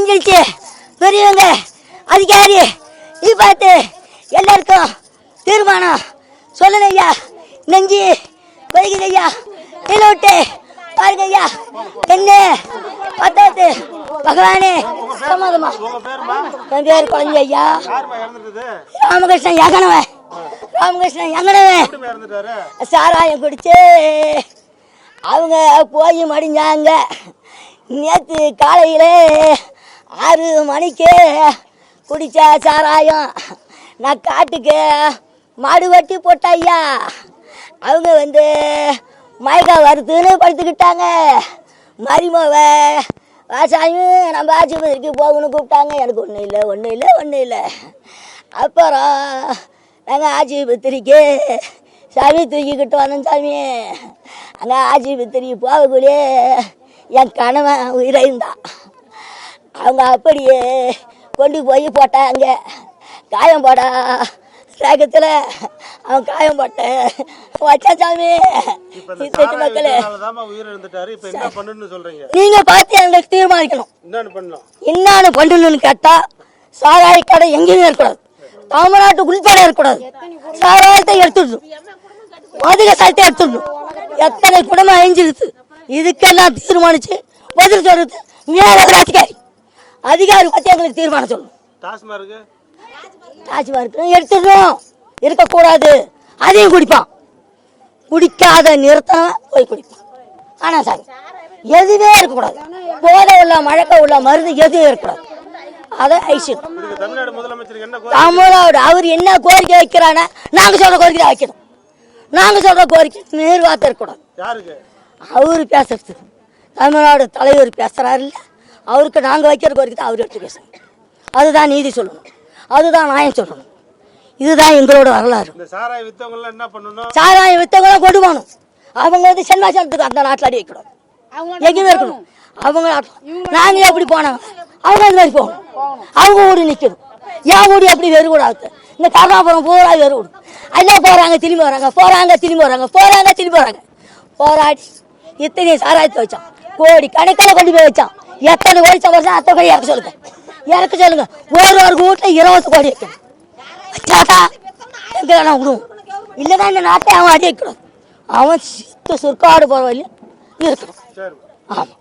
தெரிஞ்சிருச்சு. பெரியவங்க அதிகாரி இது பார்த்து எல்லாருக்கும் தீர்மானம் சொல்லுங்க ஐயா. நெஞ்சு கொதிக்குது ஐயா. கீழே விட்டு பாருங்க ஐயா. என்ன பத்தாத்து பகவானே சமாதமா. என் பேர் குழந்தை ஐயா. ராமகிருஷ்ணன் எங்கனவன். ராமகிருஷ்ணன் எங்கனவன் சாராயம் குடிச்சு அவங்க போய் மடிஞ்சாங்க. நேற்று காலையில் 6 மணிக்கு குடித்த சாராயம் நான் காட்டுக்கு மாடு வெட்டி போட்ட ஐயா. அவங்க மயக்கா வருதுன்னு படுத்துக்கிட்டாங்க. மருமவ வாசாமி நம்ம ஆஸ்பத்திரிக்கு போகணும்னு கூப்பிட்டாங்க. எனக்கு ஒன்றும் இல்லை. அப்புறம் நாங்கள் ஆஸ்பத்திரிக்கு சாமி தூக்கிக்கிட்டு வந்தோம். சாமி அங்கே ஆஸ்பத்திரிக்கு போகக்குள்ளே என் கணவன் உயிரிழந்தான். அவங்க அப்படியே கொண்டு போய் போட்டாங்க. காயம் போடா சேகத்தில் அவன் காயம் போட்டேன் வச்சா சாமி. மக்களே நீங்க பார்த்து எங்களுக்கு தீர்மானிக்கணும். என்னன்னு பண்ணணும்னு கேட்டா சாராய கடை எங்கேயுமே இருக்கக்கூடாது. தமிழ்நாட்டு உள்பட இருக்கக்கூடாது. சாராயத்தை எடுத்துடணும். மதுக சாயத்தை எடுத்துடணும். எத்தனை குடும்பம் அழிஞ்சிருது. இதுக்கெல்லாம் தீர்மானிச்சு பதில் சொல்றது மேல அதிகாரி பத்தி எங்களுக்கு தீர்மானம் சொல்லணும். டாஸ்மார்க் எடுத்துடணும். இருக்கக்கூடாது. அதையும் குடிப்பான். குடிக்காத நிறுத்தம் போய் குடிப்பான். ஆனா சார் எதுவே இருக்கக்கூடாது. போதை உள்ள மழக்க உள்ள மருந்து எதுவும் இருக்கக்கூடாது. அதை தமிழ்நாடு அவர் என்ன கோரிக்கை வைக்கிறானா நாங்க சொல்ற கோரிக்கை வைக்கணும். நாங்க சொல்ற கோரிக்கை நிர்வாகத்தை இருக்கக்கூடாது. அவரு பேசுறது தமிழ்நாடு தலைவர் பேசுறாரு இல்ல, அவருக்கு நாங்க வைக்கிற கோரிக்கை தான் அவர் எடுத்து பேசணும். அதுதான் நீதி சொல்லணும். அதுதான் நியாயம் சொல்லணும். இதுதான் எங்களோட வரலாறு. சாராயம் வித்தவங்க கொண்டு போகணும். அவங்க சென்மாசனத்துக்கு அந்த நாட்டில் அடி வைக்கணும். எங்கேயுமே இருக்கணும். அவங்க நாங்க எப்படி போனாங்க அவங்க அது மாதிரி போகணும். அவங்க ஊடு நிற்கணும். என் ஊடி அப்படி வெறுக்கூடாது. இந்த கருணாபுரம் பூரா வெறுவிடும். எல்லாம் போறாங்க திரும்பி வராங்க. போராடி இத்தனை சாராயத்தை வச்சான். கோடி கணக்கில் கொண்டு போய் வச்சான். எத்தனை கோடி சம்பாதிச்சா அத்தனை கோடி இறக்க சொல்லுங்க. ஒரு வீட்டில் 20 கோடி வைக்கணும். வச்சாட்டா எங்க விடுவோம். இல்லைன்னா இந்த நாட்டை அவன் அடி வைக்கணும். அவன் சுற்காடு போற வழியில் இருக்கணும். ஆமா.